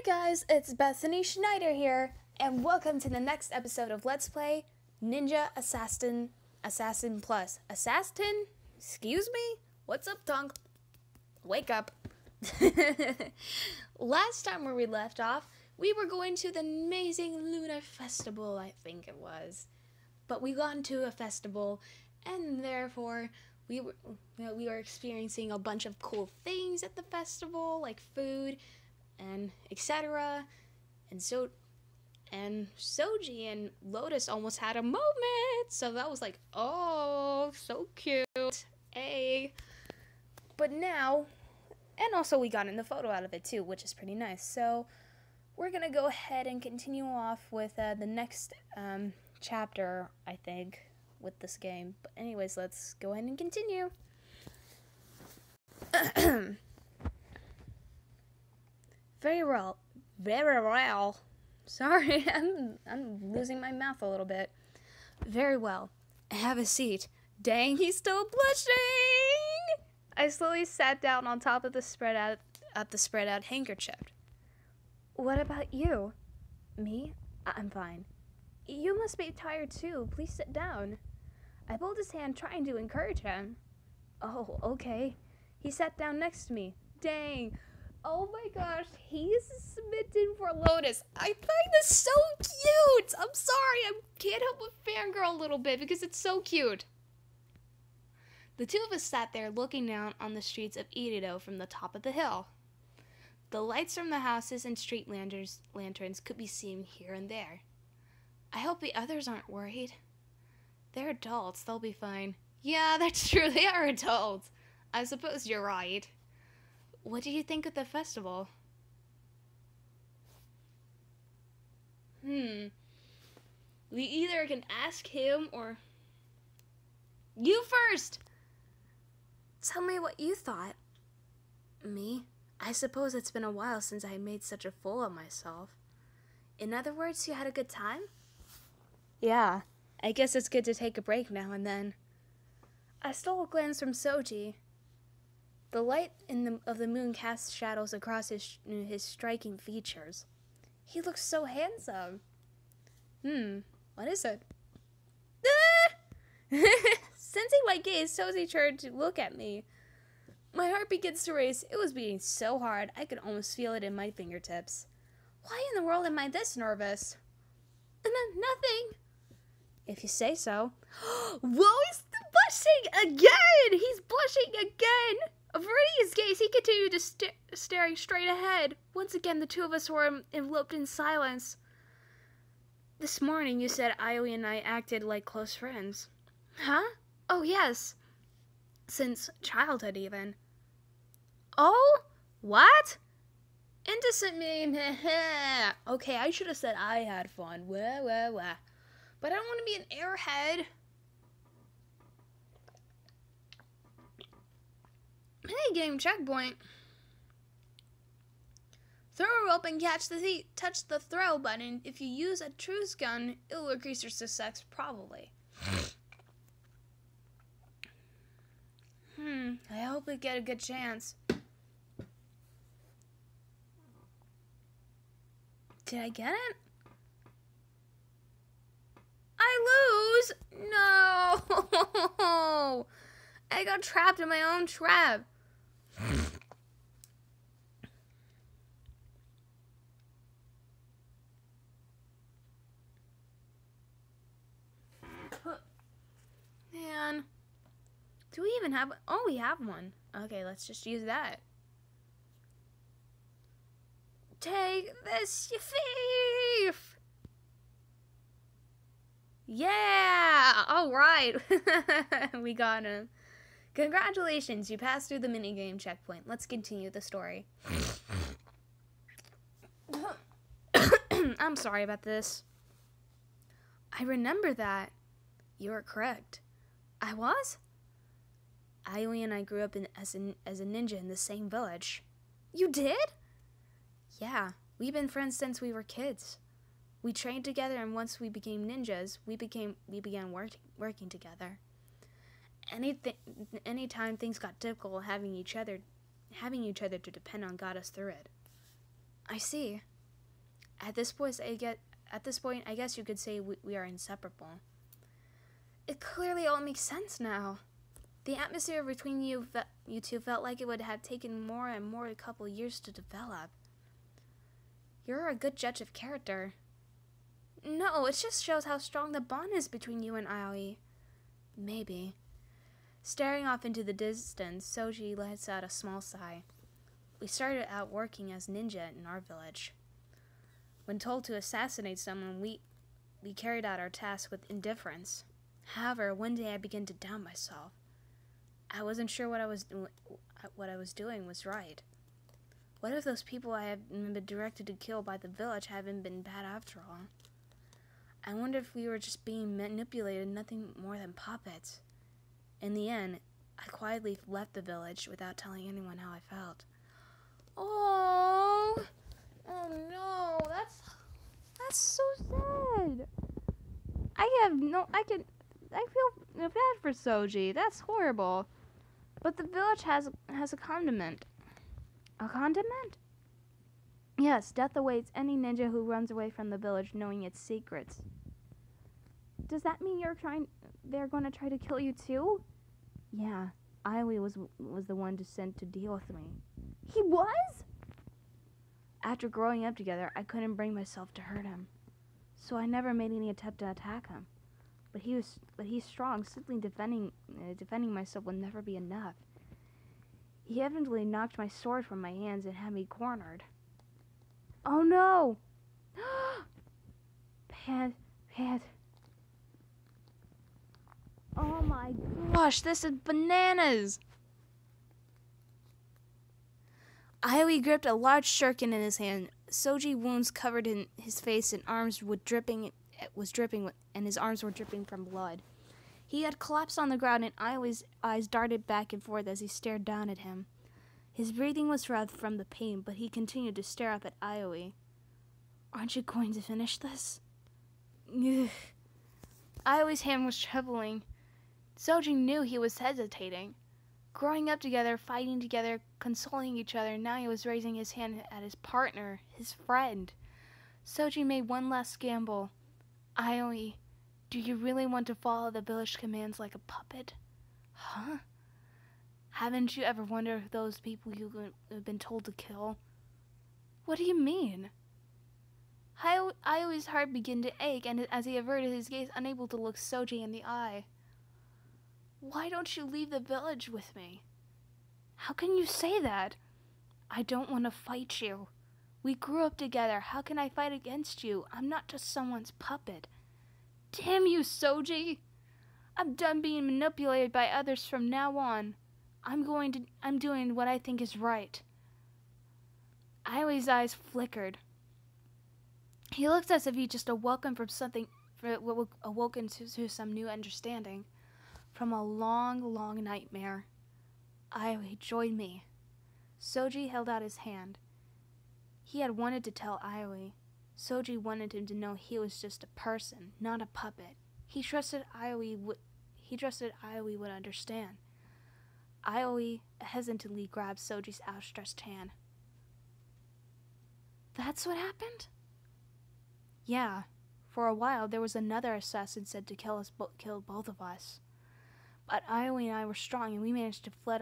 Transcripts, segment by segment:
guys, it's Bethany Schnieder here, and welcome to the next episode of Let's Play Ninja Assassin Plus. Assassin? Excuse me? What's up, Tonk? Wake up. Last time where we left off, we were going to the amazing Lunar Festival, I think it was. But we got into a festival, and therefore we were experiencing a bunch of cool things at the festival, like food and etc. And Soji and Lotus almost had a moment, so that was like, oh, so cute. Hey. But now, and also we got in the photo out of it too, which is pretty nice. So we're gonna go ahead and continue off with the next chapter, I think, with this game. But anyways, let's go ahead and continue. Very well. Sorry, I'm losing my mouth a little bit. Very well. Have a seat. Dang, he's still blushing! I slowly sat down on top of the spread out handkerchief. What about you? Me? I'm fine. You must be tired too. Please sit down. I pulled his hand, trying to encourage him. Oh, okay. He sat down next to me. Dang. Oh my gosh, he's smitten for Lotus. I find this so cute. I'm sorry, I can't help but fangirl a little bit because it's so cute. The two of us sat there looking down on the streets of Irido from the top of the hill. The lights from the houses and street lanterns could be seen here and there. I hope the others aren't worried. They're adults, they'll be fine. Yeah, that's true, they are adults. I suppose you're right. What do you think of the festival? We either can ask him or... You first! Tell me what you thought. Me? I suppose it's been a while since I made such a fool of myself. In other words, you had a good time? Yeah, I guess it's good to take a break now and then. I stole a glance from Soji. The light of the moon cast shadows across his striking features. He looks so handsome. What is it? Sensing my gaze, Soji turned to look at me. My heart begins to race. It was beating so hard, I could almost feel it in my fingertips. Why in the world am I this nervous? Nothing. If you say so. Whoa, he's blushing again! He's blushing again! Averting his gaze, he continued to staring straight ahead. Once again, the two of us were enveloped in silence. This morning, you said Ioi and I acted like close friends. Huh? Oh, yes. Since childhood, even. Oh? What? Innocent me. Okay, I should have said I had fun. Wah. But I don't want to be an airhead. Hey, game checkpoint. Throw a rope and touch the throw button. If you use a truce gun, it will increase your success probably. I hope we get a good chance. Did I get it? I lose? No! I got trapped in my own trap. Man. Do we even have... Oh, we have one. Okay, let's just use that. Take this, you thief! Yeah! Alright. We got him. Congratulations, you passed through the minigame checkpoint. Let's continue the story. I'm sorry about this. I remember that. You were correct. I was? Ioi and I grew up as a ninja in the same village. You did? Yeah, we've been friends since we were kids. We trained together, and once we became ninjas, we began working together. Anytime things got difficult, having each other to depend on got us through it. I see. At this point, I guess you could say we are inseparable. It clearly all makes sense now. The atmosphere between you two felt like it would have taken more and more a couple years to develop. You're a good judge of character. No, it just shows how strong the bond is between you and Aoi. Maybe. Staring off into the distance, Soji lets out a small sigh. We started out working as ninja in our village. When told to assassinate someone, we carried out our task with indifference. However, one day I began to doubt myself. I wasn't sure what I was doing was right. What if those people I had been directed to kill by the village haven't been bad after all? I wonder if we were just being manipulated, nothing more than puppets. In the end, I quietly left the village without telling anyone how I felt. Oh no, that's so sad. I feel bad for Soji. That's horrible. But the village has a condiment. A condiment? Yes, death awaits any ninja who runs away from the village knowing its secrets. Does that mean they're going to try to kill you too? Yeah, Aoi was the one sent to deal with me. He was? After growing up together, I couldn't bring myself to hurt him. So I never made any attempt to attack him. But he's strong. Simply defending myself will never be enough. He eventually knocked my sword from my hands and had me cornered. Oh no! Pat. Oh my gosh, this is bananas! Aoi gripped a large shuriken in his hand. Soji wounds covered in his face and arms and his arms were dripping from blood. He had collapsed on the ground and Aoi's eyes darted back and forth as he stared down at him. His breathing was rough from the pain, but he continued to stare up at Aoi. Aren't you going to finish this? Ugh. Aoi's hand was trembling. Soji knew he was hesitating. Growing up together, fighting together, consoling each other, now he was raising his hand at his partner, his friend. Soji made one last gamble. Aoi, do you really want to follow the village commands like a puppet? Huh? Haven't you ever wondered if those people you have been told to kill? What do you mean? Aoi's heart began to ache, and as he averted his gaze, unable to look Soji in the eye. Why don't you leave the village with me? How can you say that? I don't want to fight you. We grew up together. How can I fight against you? I'm not just someone's puppet. Damn you, Soji! I'm done being manipulated by others from now on. I'm doing what I think is right. Aoi's eyes flickered. He looked as if he just awoken to some new understanding. From a long, long nightmare. Aoi, join me. Soji held out his hand. He had wanted to tell Aoi. Soji wanted him to know he was just a person, not a puppet. He trusted Aoi would understand. Aoi hesitantly grabbed Soji's outstretched hand. That's what happened? Yeah. For a while, there was another assassin said to kill both of us. But Aoi and I were strong, and we managed to fend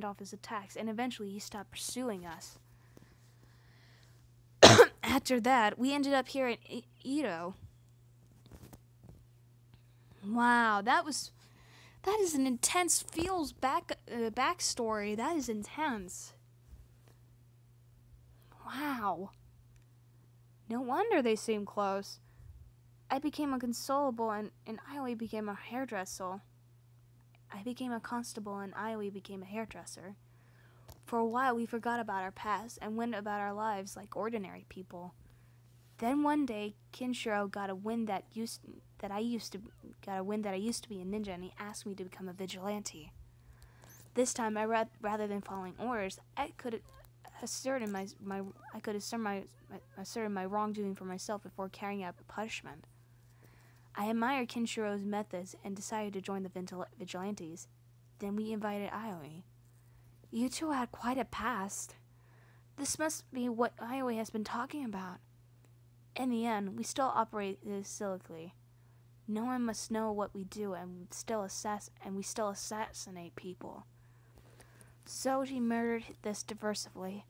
off his attacks, and eventually he stopped pursuing us. After that, we ended up here in Edo. Wow, that is an intense backstory. That is intense. Wow. No wonder they seem close. I became a consolable, and Aoi became a hairdresser. I became a constable and Aoi became a hairdresser. For a while we forgot about our past and went about our lives like ordinary people. Then one day Kinshiro got a wind that I used to be a ninja, and he asked me to become a vigilante. This time rather than following orders, I could assert my wrongdoing for myself before carrying out punishment. I admired Kinshiro's methods and decided to join the vigilantes. Then we invited Aoi. You two had quite a past. This must be what Aoi has been talking about. in the end, we still operate silently. No one must know what we do, and we still assassinate people. So he murdered this diversively.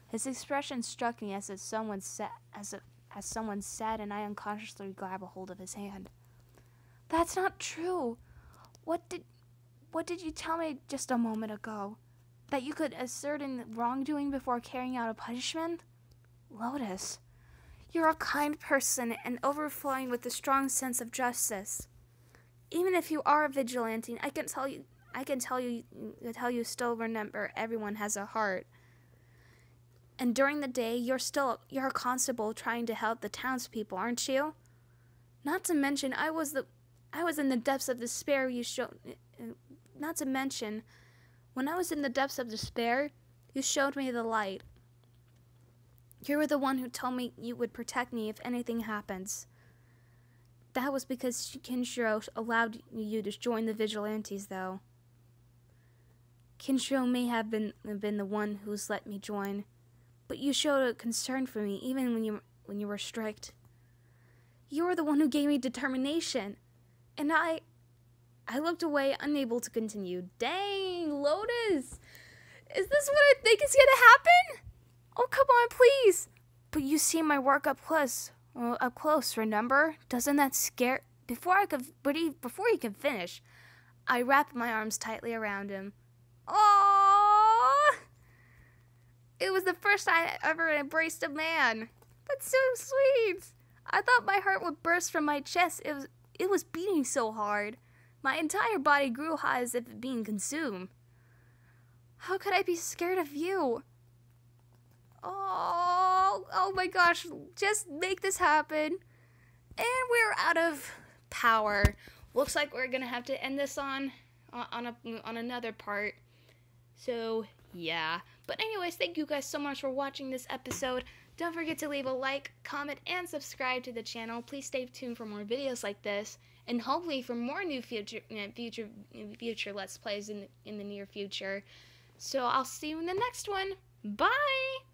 His expression struck me as if someone sat and I unconsciously grab a hold of his hand. That's not true. What did you tell me just a moment ago? That you could assert in wrongdoing before carrying out a punishment? Lotus, you're a kind person and overflowing with a strong sense of justice. Even if you are a vigilante, I can tell you still remember everyone has a heart. And during the day, you're a constable trying to help the townspeople, aren't you? Not to mention, I was in the depths of despair when I was in the depths of despair, you showed me the light. You were the one who told me you would protect me if anything happens. That was because Kinshiro allowed you to join the vigilantes, though. Kinshiro may have been the one who's let me join, but you showed a concern for me even when you were strict. You were the one who gave me determination, and I looked away, unable to continue. Dang, Lotus! Is this what I think is gonna happen? Oh, come on, please! But you see my work up close, remember? Doesn't that scare... Before he could finish, I wrapped my arms tightly around him. Oh! It was the first time I ever embraced a man. That's so sweet! I thought my heart would burst from my chest. It was beating so hard. My entire body grew hot as if being consumed. How could I be scared of you? Oh my gosh, just make this happen. And we're out of power. Looks like we're gonna have to end this on another part. So, yeah. But anyways, thank you guys so much for watching this episode. Don't forget to leave a like, comment, and subscribe to the channel. Please stay tuned for more videos like this, and hopefully for more new future Let's Plays in the near future. So I'll see you in the next one. Bye!